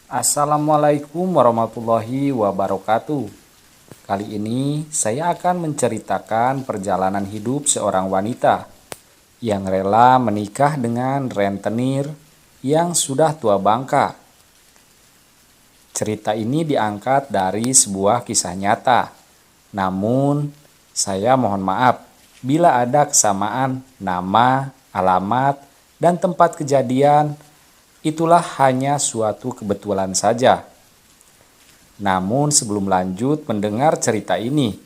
Assalamualaikum warahmatullahi wabarakatuh. Kali ini saya akan menceritakan perjalanan hidup seorang wanita yang rela menikah dengan rentenir yang sudah tua bangka. Cerita ini diangkat dari sebuah kisah nyata. Namun, saya mohon maaf bila ada kesamaan nama, alamat, dan tempat kejadian. Itulah hanya suatu kebetulan saja. Namun sebelum lanjut mendengar cerita ini,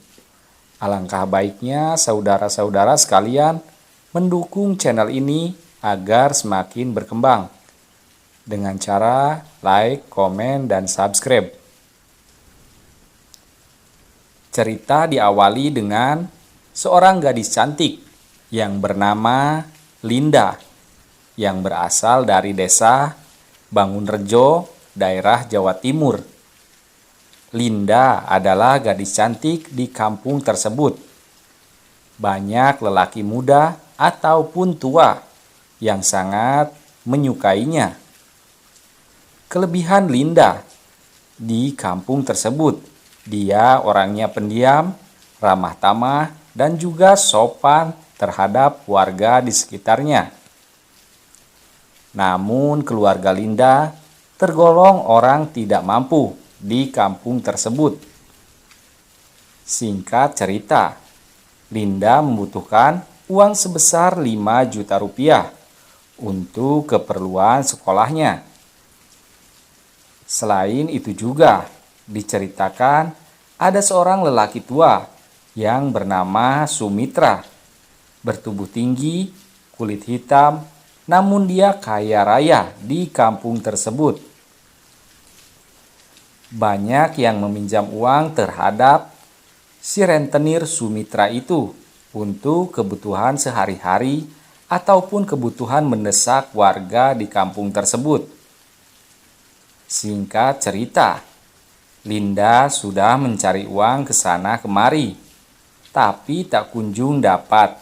alangkah baiknya saudara-saudara sekalian mendukung channel ini agar semakin berkembang dengan cara like, komen, dan subscribe. Cerita diawali dengan seorang gadis cantik yang bernama Linda yang berasal dari desa Bangunrejo, daerah Jawa Timur. Linda adalah gadis cantik di kampung tersebut. Banyak lelaki muda ataupun tua yang sangat menyukainya. Kelebihan Linda di kampung tersebut, dia orangnya pendiam, ramah tamah, dan juga sopan terhadap warga di sekitarnya. Namun keluarga Linda tergolong orang tidak mampu di kampung tersebut. Singkat cerita, Linda membutuhkan uang sebesar 5 juta rupiah untuk keperluan sekolahnya. Selain itu juga diceritakan ada seorang lelaki tua yang bernama Sumitra, bertubuh tinggi, kulit hitam, namun dia kaya raya di kampung tersebut. Banyak yang meminjam uang terhadap si rentenir Sumitra itu untuk kebutuhan sehari-hari ataupun kebutuhan mendesak warga di kampung tersebut. Singkat cerita, Linda sudah mencari uang ke sana kemari, tapi tak kunjung dapat.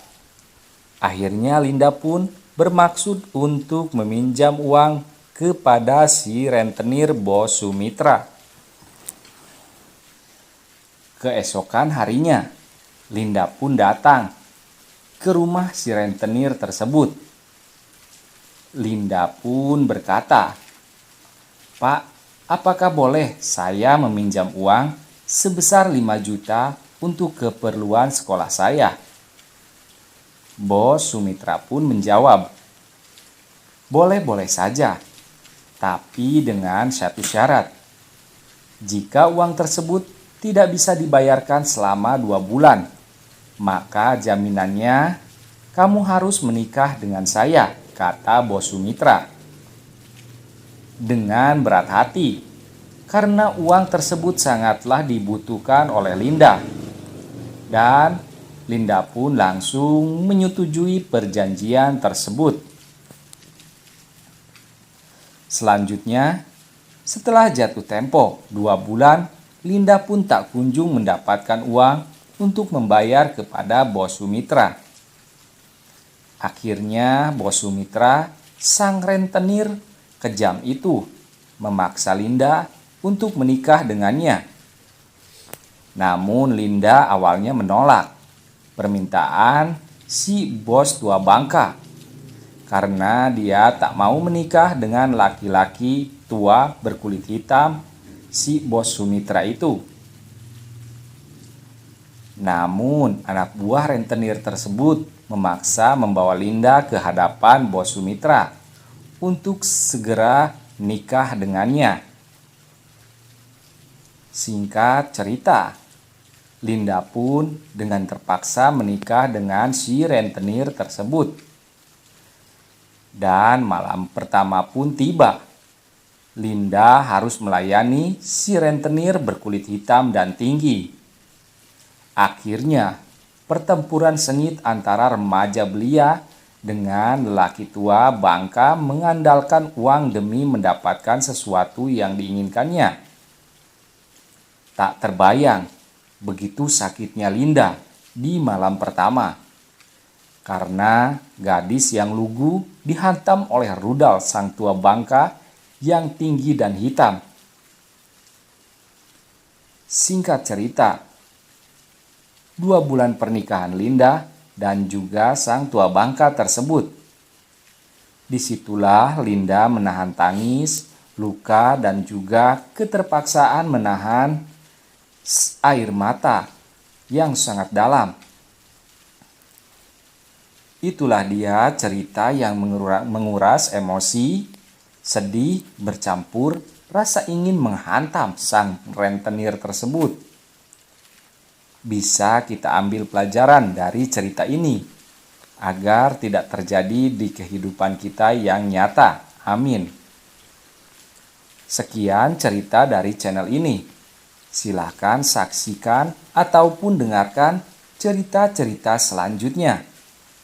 Akhirnya Linda pun bermaksud untuk meminjam uang kepada si rentenir bos Sumitra. Keesokan harinya, Linda pun datang ke rumah si rentenir tersebut. Linda pun berkata, "Pak, apakah boleh saya meminjam uang sebesar 5 juta untuk keperluan sekolah saya?" Bos Sumitra pun menjawab, "Boleh-boleh saja, tapi dengan satu syarat. Jika uang tersebut tidak bisa dibayarkan selama 2 bulan, maka jaminannya kamu harus menikah dengan saya," kata Bos Sumitra. Dengan berat hati, karena uang tersebut sangatlah dibutuhkan oleh Linda. Dan Linda pun langsung menyetujui perjanjian tersebut. Selanjutnya, setelah jatuh tempo 2 bulan, Linda pun tak kunjung mendapatkan uang untuk membayar kepada Bos Sumitra. Akhirnya Bos Sumitra, sang rentenir kejam itu, memaksa Linda untuk menikah dengannya. Namun Linda awalnya menolak permintaan si bos tua bangka karena dia tak mau menikah dengan laki-laki tua berkulit hitam si bos Sumitra itu. Namun anak buah rentenir tersebut memaksa membawa Linda ke hadapan bos Sumitra untuk segera nikah dengannya. Singkat cerita, Linda pun dengan terpaksa menikah dengan si rentenir tersebut. Dan malam pertama pun tiba. Linda harus melayani si rentenir berkulit hitam dan tinggi. Akhirnya, pertempuran sengit antara remaja belia dengan lelaki tua bangka mengandalkan uang demi mendapatkan sesuatu yang diinginkannya. Tak terbayang begitu sakitnya Linda di malam pertama, karena gadis yang lugu dihantam oleh rudal sang tua bangka yang tinggi dan hitam Singkat cerita, 2 bulan pernikahan Linda dan juga sang tua bangka tersebut. Disitulah Linda menahan tangis, luka, dan juga keterpaksaan menahan air mata yang sangat dalam. Itulah dia cerita yang menguras emosi, sedih bercampur rasa ingin menghantam sang rentenir tersebut. Bisa kita ambil pelajaran dari cerita ini agar tidak terjadi di kehidupan kita yang nyata. Amin. Sekian cerita dari channel ini. Silahkan saksikan ataupun dengarkan cerita-cerita selanjutnya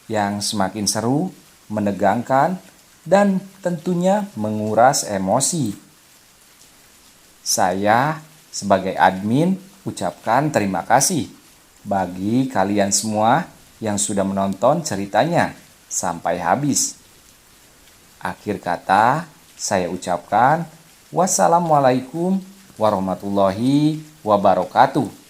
yang semakin seru, menegangkan, dan tentunya menguras emosi. Saya sebagai admin ucapkan terima kasih bagi kalian semua yang sudah menonton ceritanya sampai habis. Akhir kata, saya ucapkan wassalamualaikum warahmatullahi wabarakatuh.